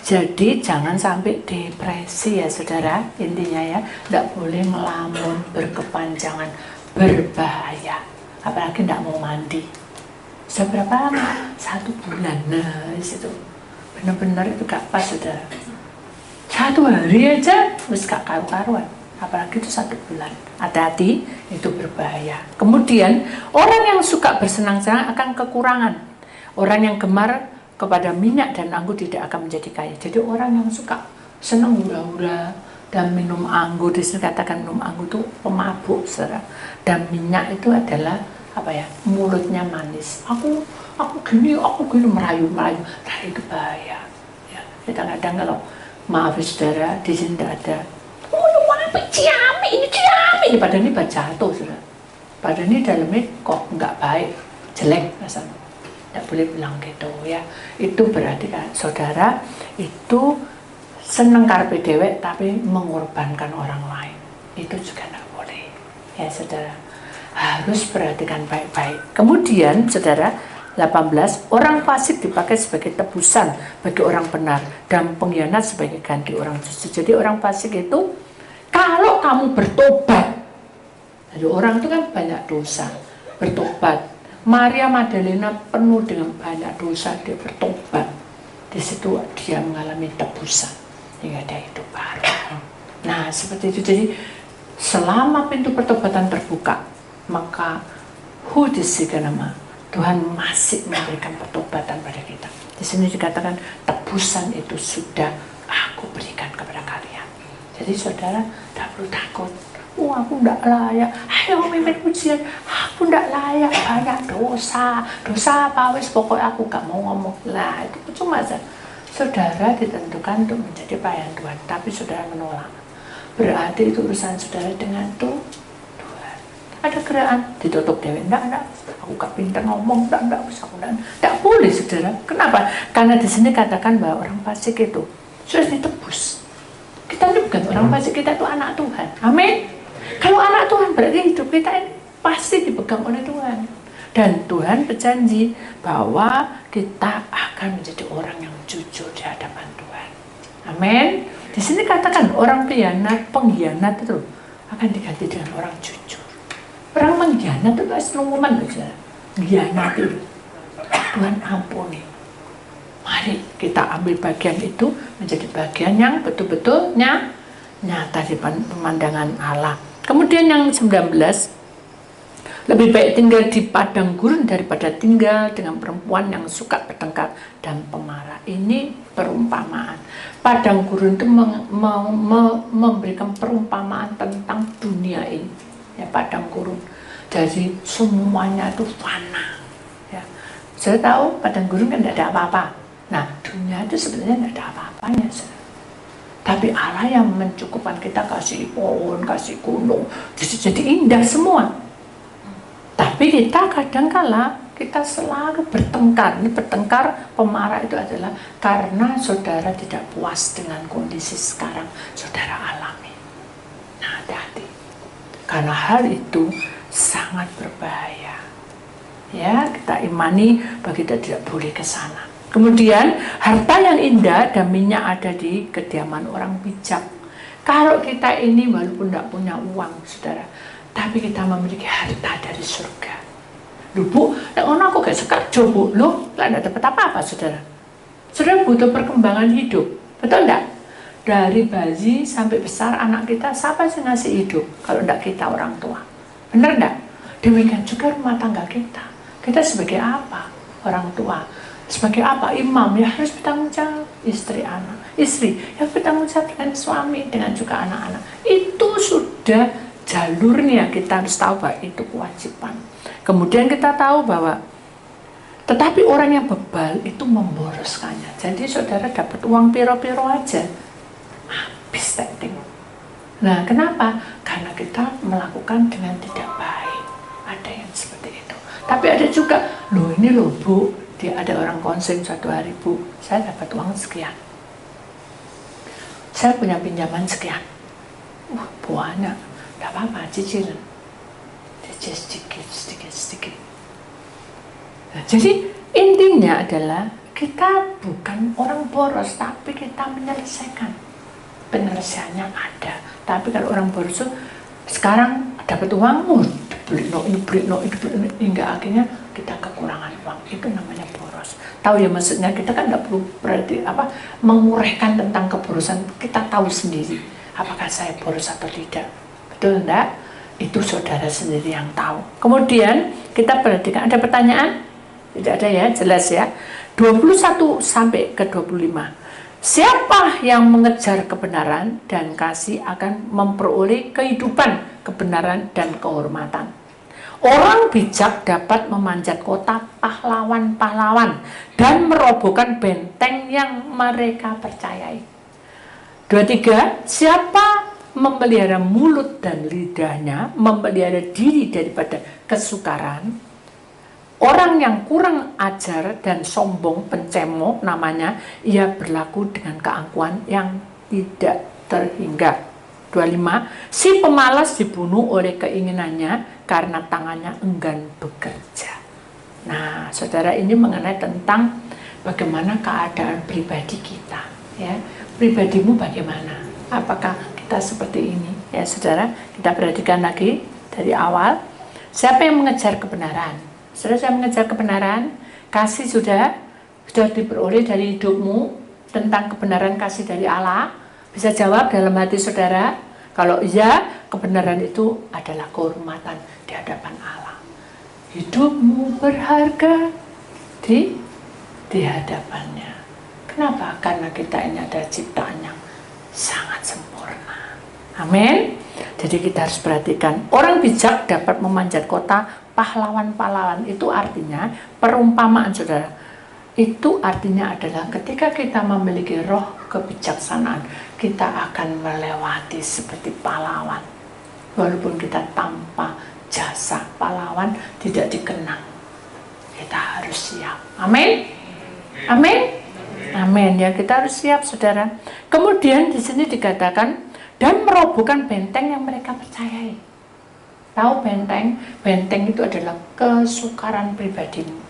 Jadi jangan sampai depresi ya saudara, intinya ya, tidak boleh melamun berkepanjangan, berbahaya. Apalagi tidak mau mandi. Sudah berapa lama? 1 bulan. Nah, disitu benar-benar itu gak pas saudara. 1 hari aja, terus gak karu-karuan. Apalagi itu 1 bulan. Hati-hati, itu berbahaya. Kemudian, orang yang suka bersenang-senang akan kekurangan. Orang yang gemar kepada minyak dan anggur tidak akan menjadi kaya. Jadi orang yang suka senang hura-hura dan minum anggur, disini katakan minum anggur itu pemabuk, saudara. Dan minyak itu adalah apa ya, mulutnya manis. Aku gini merayu. Nah itu bahaya. Ya, kadang-kadang kalau maaf saudara, di sini tidak ada. Ciami, padahal ini jatuh, saudara. Padahal ini dalamnya kok nggak baik, jelek rasanya. Tidak boleh bilang gitu ya. Itu berarti kan saudara itu seneng karpe dewek tapi mengorbankan orang lain. Itu juga tidak boleh. Ya saudara. Harus perhatikan baik-baik. Kemudian saudara 18, orang fasik dipakai sebagai tebusan bagi orang benar dan pengkhianat sebagai ganti orang jujur. Jadi orang fasik itu kalau kamu bertobat, jadi orang itu kan banyak dosa, bertobat. Maria Magdalena penuh dengan banyak dosa, dia bertobat. Di situ dia mengalami tebusan hingga dia hidup baru. Nah seperti itu. Jadi selama pintu pertobatan terbuka, maka nama Tuhan masih memberikan pertobatan pada kita. Di sini dikatakan tebusan itu sudah aku berikan kepada kalian. Jadi saudara tidak perlu takut. Aku tidak layak. Ayo mimpin pujian. Aku tidak layak, banyak dosa. Dosa apa wis pokoknya aku gak mau ngomong. Lah itu cuma saudara ditentukan untuk menjadi pelayan Tuhan, tapi saudara menolak. Berarti itu urusan saudara dengan Tuhan. Ada gerakan ditutup dewe, enggak, aku gak pintar ngomong, enggak, enggak boleh saudara. Kenapa? Karena di sini katakan bahwa orang fasik itu sudah ditebus. Kita ini bukan orang fasik, kita itu anak Tuhan. Amin. Kalau anak Tuhan berarti hidup kita ini pasti dipegang oleh Tuhan. Dan Tuhan berjanji bahwa kita akan menjadi orang yang jujur di hadapan Tuhan. Amin. Di sini katakan orang pengkhianat itu akan diganti dengan orang jujur. Orang mengkhianat itu guys, lumuman saja. Mengkhianat itu. Tuhan ampuni. Mari kita ambil bagian itu menjadi bagian yang betul-betul nyata di pemandangan Allah. Kemudian yang 19, Lebih baik tinggal di padang gurun daripada tinggal dengan perempuan yang suka bertengkar dan pemarah. Ini perumpamaan. Padang gurun itu memberikan perumpamaan tentang dunia ini. Ya, padang gurun. Jadi semuanya itu fana. Ya. Saya tahu padang gurun kan tidak ada apa-apa. Nah, dunia itu sebenarnya tidak ada apa-apanya. Tapi Allah yang mencukupkan kita, kasih pohon, kasih gunung, jadi indah semua. Tapi kita kadangkala kita selalu bertengkar. Ini bertengkar, pemarah itu adalah karena saudara tidak puas dengan kondisi sekarang saudara alami. Nah, hati-hati. Karena hal itu sangat berbahaya. Ya, kita imani bahwa kita tidak boleh ke sana. Kemudian, harta yang indah dan minyak ada di kediaman orang bijak. Kalau kita ini walaupun tidak punya uang, saudara, tapi kita memiliki harta dari surga. Loh Bu, aku gak suka coba. Loh, gak dapat apa-apa, saudara. Saudara butuh perkembangan hidup, betul enggak? Dari bayi sampai besar anak kita, siapa sih ngasih hidup? Kalau enggak kita orang tua. Benar enggak? Demikian juga rumah tangga kita. Kita sebagai apa? Orang tua. Sebagai apa? Imam, ya harus bertanggung jawab. Istri, anak. Istri, ya bertanggung jawab dengan suami, dengan juga anak-anak. Itu sudah jalurnya, kita harus tahu bahwa itu kewajiban. Kemudian kita tahu bahwa tetapi orang yang bebal itu memboroskannya. Jadi saudara dapat uang piro-piro aja, habis setting. Nah, kenapa? Karena kita melakukan dengan tidak baik. Ada yang seperti itu. Tapi ada juga, loh ini loh Bu, dia ada orang konsen suatu hari, Bu, saya dapat uang sekian, saya punya pinjaman sekian, banyak. Tidak apa-apa, cicilan. Cicil sedikit. Nah, jadi intinya adalah kita bukan orang boros, tapi kita menyelesaikan. Penyelesaiannya ada. Tapi kalau orang boros sekarang dapat uang, beli no, hingga akhirnya kita kekurangan uang. Itu namanya boros. Tahu ya, maksudnya kita kan tidak perlu berarti menguraikan tentang keborosan. Kita tahu sendiri apakah saya boros atau tidak. Betul enggak? Itu saudara sendiri yang tahu. Kemudian kita perhatikan, ada pertanyaan? Tidak ada ya, jelas ya. 21 sampai ke 25. Siapa yang mengejar kebenaran dan kasih akan memperoleh kehidupan, kebenaran dan kehormatan. Orang bijak dapat memanjat kota pahlawan-pahlawan dan merobohkan benteng yang mereka percayai. 23. Siapa memelihara mulut dan lidahnya, memelihara diri daripada kesukaran. Orang yang kurang ajar dan sombong, pencemooh namanya, ia berlaku dengan keangkuhan yang tidak terhingga. 25. Si pemalas dibunuh oleh keinginannya karena tangannya enggan bekerja. Nah, saudara, ini mengenai tentang bagaimana keadaan pribadi kita. Ya, pribadimu bagaimana? Apakah kita seperti ini? Ya, saudara, kita perhatikan lagi dari awal. Siapa yang mengejar kebenaran? Saudara, saya mengejar kebenaran. Kasih sudah diperoleh dari hidupmu tentang kebenaran kasih dari Allah. Bisa jawab dalam hati saudara. Kalau iya, kebenaran itu adalah kehormatan di hadapan Allah. Hidupmu berharga di hadapannya. Kenapa? Karena kita ini ada ciptaan yang sangat sempurna. Amin. Jadi kita harus perhatikan, orang bijak dapat memanjat kota pahlawan-pahlawan. Itu artinya perumpamaan, saudara. Itu artinya adalah ketika kita memiliki roh kebijaksanaan, kita akan melewati seperti pahlawan. Walaupun kita tanpa jasa pahlawan tidak dikenang, kita harus siap. Amin. Amin. Amin, ya, kita harus siap, saudara. Kemudian di sini dikatakan dan merobohkan benteng yang mereka percayai. Tahu benteng? Benteng itu adalah kesukaran pribadimu,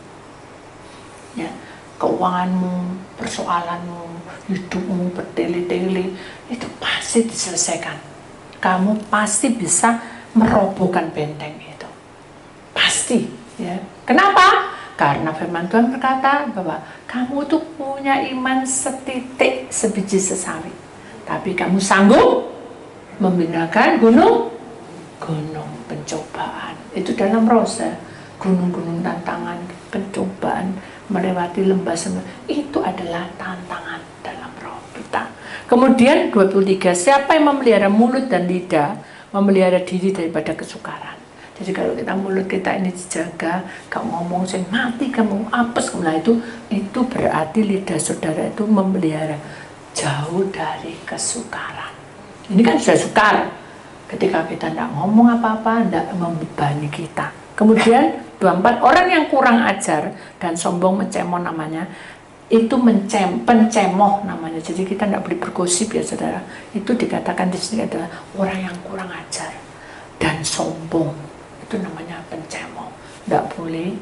ya, keuanganmu, persoalanmu, hidupmu bertele-tele, itu pasti diselesaikan. Kamu pasti bisa merobohkan benteng itu, pasti, ya. Kenapa? Karena firman Tuhan berkata bahwa kamu tuh punya iman setitik sebiji sesawi, tapi kamu sanggup memindahkan gunung pencobaan. Itu dalam rosa, gunung-gunung tantangan, pencobaan, melewati lembah semua, itu adalah tantangan dalam roh kita. Kemudian 23, siapa yang memelihara mulut dan lidah, memelihara diri daripada kesukaran. Jadi kalau kita mulut kita ini dijaga, gak ngomong sing mati, kamu apes, nah itu berarti lidah saudara itu memelihara jauh dari kesukaran. Ini kan sudah sukar ketika kita tidak ngomong apa-apa, tidak membebani kita. Kemudian 24, orang yang kurang ajar dan sombong mencemooh namanya, itu pencemoh namanya. Jadi kita tidak boleh bergosip ya saudara. Itu dikatakan di sini adalah orang yang kurang ajar dan sombong. Itu namanya pencemoh. Tidak boleh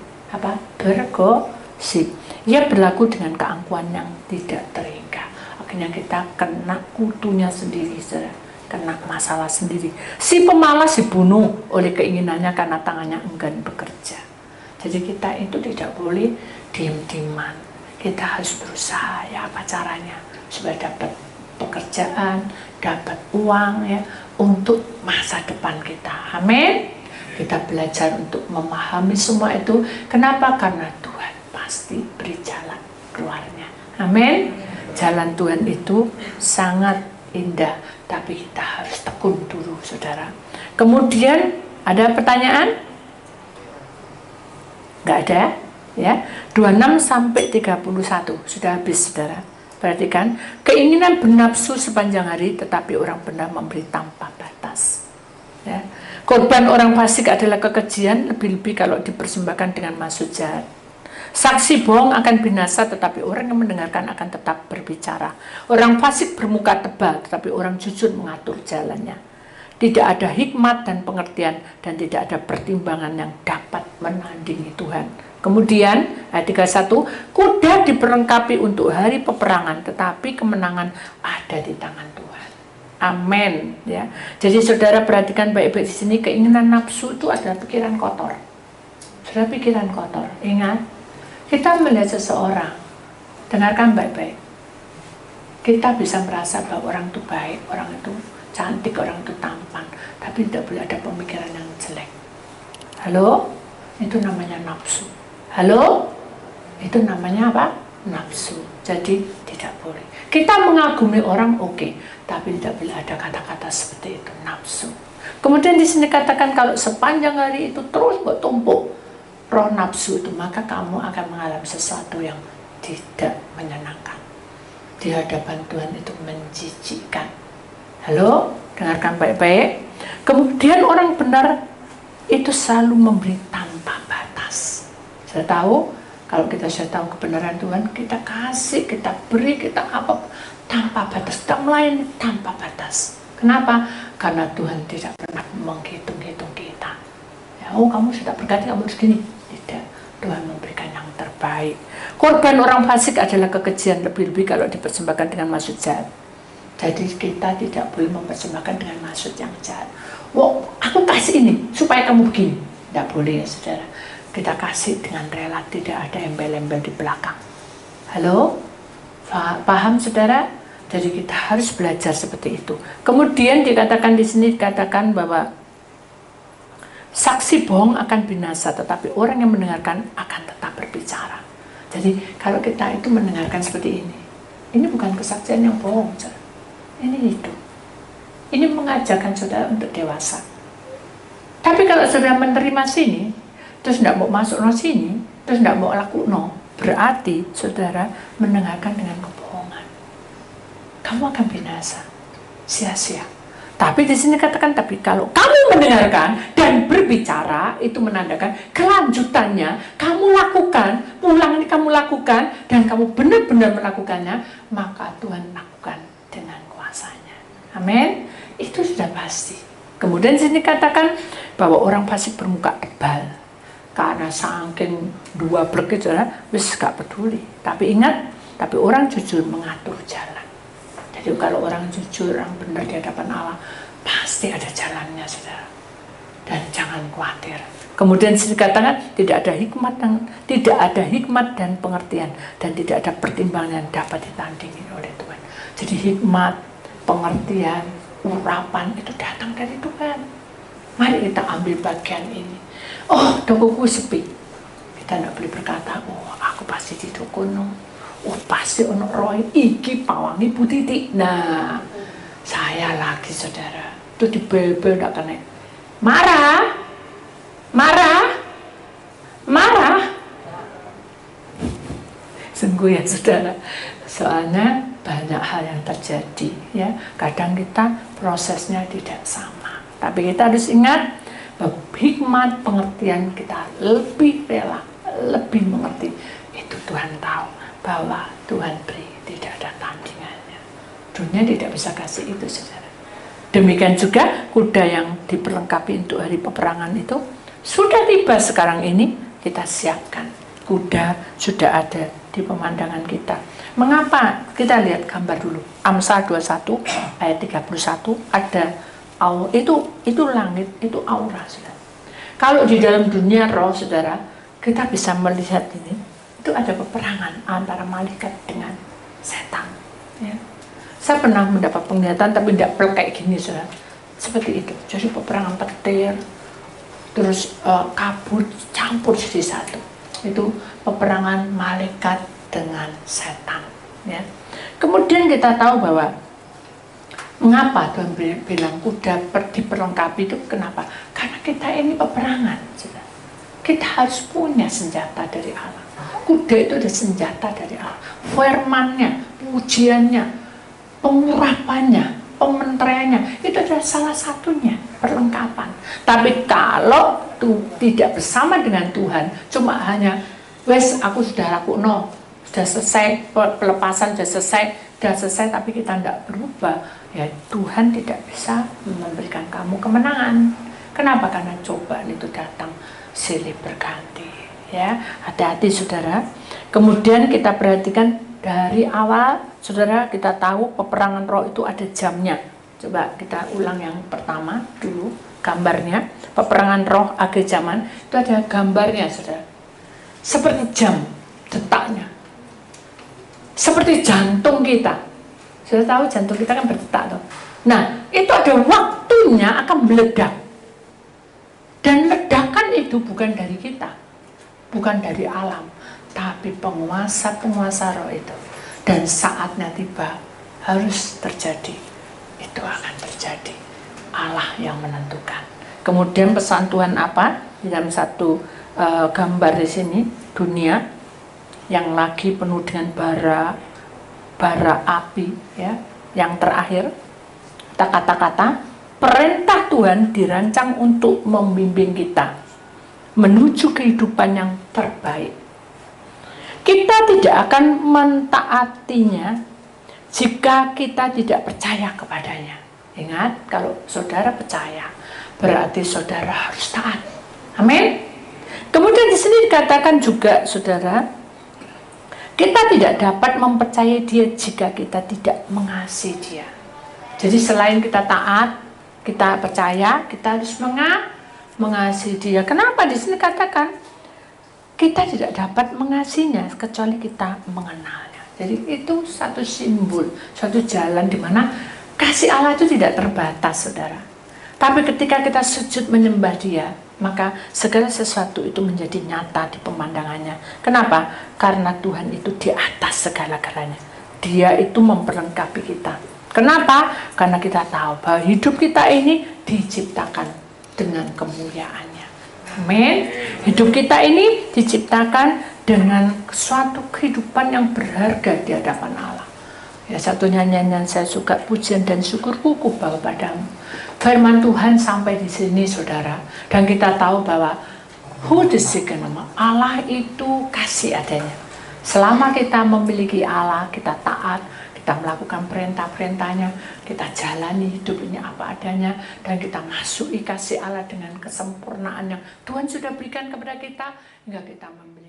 bergosip. Ia berlaku dengan keangkuhan yang tidak terhingga. Akhirnya kita kena kutunya sendiri, saudara. Kena masalah sendiri. Si pemalas dibunuh oleh keinginannya karena tangannya enggan bekerja. Jadi kita itu tidak boleh diem-dieman. Kita harus berusaha, ya apa caranya supaya dapat pekerjaan, dapat uang ya untuk masa depan kita. Amin. Kita belajar untuk memahami semua itu. Kenapa? Karena Tuhan pasti beri jalan keluarnya. Amin. Jalan Tuhan itu sangat indah, tapi kita harus tekun dulu, saudara. Kemudian ada pertanyaan? Nggak ada, ya. 26 sampai 31 sudah habis, saudara. Perhatikan, keinginan bernafsu sepanjang hari, tetapi orang benar memberi tanpa batas. Ya. Korban orang fasik adalah kekejian, lebih-lebih kalau dipersembahkan dengan maksud jahat. Saksi bohong akan binasa, tetapi orang yang mendengarkan akan tetap berbicara. Orang fasik bermuka tebal, tetapi orang jujur mengatur jalannya. Tidak ada hikmat dan pengertian, dan tidak ada pertimbangan yang dapat menandingi Tuhan. Kemudian ayat 31, kuda diperlengkapi untuk hari peperangan, tetapi kemenangan ada di tangan Tuhan. Amin. Ya. Jadi saudara perhatikan baik-baik di sini, keinginan nafsu itu adalah pikiran kotor. Saudara, pikiran kotor. Ingat, kita melihat seseorang, dengarkan baik-baik. Kita bisa merasa bahwa orang itu baik, orang itu cantik, orang itu tampan, tapi tidak boleh ada pemikiran yang jelek. Halo? Itu namanya nafsu. Halo? Itu namanya apa? Nafsu. Jadi tidak boleh. Kita mengagumi orang oke, tapi tidak boleh ada kata-kata seperti itu, nafsu. Kemudian di sini katakan kalau sepanjang hari itu terus bertumpuk roh nafsu itu, maka kamu akan mengalami sesuatu yang tidak menyenangkan. Di hadapan Tuhan itu menjijikkan. Halo? Dengarkan baik-baik. Kemudian orang benar itu selalu memberi tanpa batas. Saya tahu, kalau kita sudah tahu kebenaran Tuhan, kita kasih, kita beri, kita apa tanpa batas, kita melayani tanpa batas. Kenapa? Karena Tuhan tidak pernah menghitung-hitung kita. Ya, oh kamu sudah berkati, kamu harus gini. Tidak, Tuhan memberikan yang terbaik. Korban orang fasik adalah kekejian, lebih-lebih kalau dipersembahkan dengan maksud jahat. Jadi kita tidak boleh mempersembahkan dengan maksud yang jahat. Wow, aku kasih ini supaya kamu begini. Tidak boleh ya saudara. Kita kasih dengan rela, tidak ada embel-embel di belakang. Halo? Paham saudara? Jadi kita harus belajar seperti itu. Kemudian dikatakan di sini, dikatakan bahwa saksi bohong akan binasa, tetapi orang yang mendengarkan akan tetap berbicara. Jadi kalau kita itu mendengarkan seperti ini bukan kesaksian yang bohong, saudara. Ini hidup. Ini mengajarkan saudara untuk dewasa. Tapi kalau saudara menerima sini, terus tidak mau masuk no sini, terus tidak mau laku no, berarti saudara mendengarkan dengan kebohongan. Kamu akan binasa, sia-sia. Tapi di sini katakan, tapi kalau kamu mendengarkan dan berbicara, itu menandakan kelanjutannya kamu lakukan, pulang ini kamu lakukan, dan kamu benar-benar melakukannya, maka Tuhan lakukan dengan kuasanya. Amin. Itu sudah pasti. Kemudian di sini katakan bahwa orang fasik bermuka tebal, karena saking dua berkit, wis gak peduli. Tapi ingat, tapi orang jujur mengatur jalan. Jadi kalau orang jujur, orang benar di hadapan Allah, pasti ada jalannya, saudara. Dan jangan khawatir. Kemudian dikatakan tidak ada hikmat dan pengertian, dan tidak ada pertimbangan yang dapat ditandingi oleh Tuhan. Jadi hikmat, pengertian, urapan itu datang dari Tuhan. Mari kita ambil bagian ini. Oh, tokoku sepi. Kita tidak boleh berkata, oh aku pasti di toko no. Oh pasti ono roy iki pawangi Bu Titi. Nah, saya lagi saudara. Itu dibel-bel tidak kena. Marah. Sungguh ya saudara. Soalnya banyak hal yang terjadi ya. Kadang kita prosesnya tidak sama. Tapi kita harus ingat bahwa hikmat pengertian kita lebih rela, lebih mengerti. Itu Tuhan tahu bahwa Tuhan beri tidak ada tandingannya. Dunia tidak bisa kasih itu saudara. Demikian juga kuda yang diperlengkapi untuk hari peperangan itu sudah tiba sekarang ini, kita siapkan. Kuda sudah ada di pemandangan kita. Mengapa? Kita lihat gambar dulu. Amsal 21 ayat 31 ada itu langit, itu aura saudara. Kalau di dalam dunia roh saudara, kita bisa melihat ini, itu ada peperangan antara malaikat dengan setan ya. Saya pernah mendapat penglihatan tapi tidak kayak gini saudara, seperti itu. Jadi peperangan petir, terus kabut campur jadi satu. Itu peperangan malaikat dengan setan ya. Kemudian kita tahu bahwa mengapa Tuhan bilang kuda diperlengkapi itu kenapa? Karena kita ini peperangan saudara. Kita harus punya senjata dari Allah. Kuda itu ada senjata dari Allah. Firman-Nya, pujiannya, pengurapannya, pementeriannya, itu adalah salah satunya perlengkapan. Tapi kalau tidak bersama dengan Tuhan, cuma hanya wes aku sudah lakukan, sudah selesai pelepasan, sudah selesai, tapi kita tidak berubah, ya Tuhan tidak bisa memberikan kamu kemenangan. Kenapa? Karena cobaan itu datang silih berganti ya. Hati-hati saudara. Kemudian kita perhatikan dari awal saudara, kita tahu peperangan roh itu ada jamnya. Coba kita ulang yang pertama dulu gambarnya. Peperangan roh akhir zaman itu ada gambarnya saudara, seperti jam detaknya, seperti jantung kita. Sudah tahu jantung kita kan berdetak tuh. Nah itu ada waktunya akan meledak. Dan ledakan itu bukan dari kita, bukan dari alam, tapi penguasa-penguasa roh itu. Dan saatnya tiba harus terjadi, itu akan terjadi. Allah yang menentukan. Kemudian pesan Tuhan apa? Di dalam satu gambar di sini, dunia yang lagi penuh dengan bara api ya. Yang terakhir, kata-kata perintah Tuhan dirancang untuk membimbing kita menuju kehidupan yang terbaik. Kita tidak akan mentaatinya jika kita tidak percaya kepadanya. Ingat, kalau saudara percaya, berarti saudara harus taat. Amin. Kemudian di sini dikatakan juga, saudara, kita tidak dapat mempercayai Dia jika kita tidak mengasihi Dia. Jadi selain kita taat, kita percaya, kita harus mengasihi Dia. Kenapa di sini katakan kita tidak dapat mengasihinya kecuali kita mengenalnya. Jadi itu satu simbol, satu jalan di mana kasih Allah itu tidak terbatas, saudara. Tapi ketika kita sujud menyembah Dia, maka segala sesuatu itu menjadi nyata di pemandangannya. Kenapa? Karena Tuhan itu di atas segala-galanya. Dia itu memperlengkapi kita. Kenapa? Karena kita tahu bahwa hidup kita ini diciptakan dengan kemuliaannya. Amin. Hidup kita ini diciptakan dengan suatu kehidupan yang berharga di hadapan Allah. Ya, satu nyanyian yang saya suka, pujian dan syukurku bahwa padamu. Firman Tuhan sampai di sini, saudara. Dan kita tahu bahwa Allah itu kasih adanya. Selama kita memiliki Allah, kita taat, kita melakukan perintah-perintahnya, kita jalani hidup ini apa adanya, dan kita masuki kasih Allah dengan kesempurnaan yang Tuhan sudah berikan kepada kita, hingga kita memiliki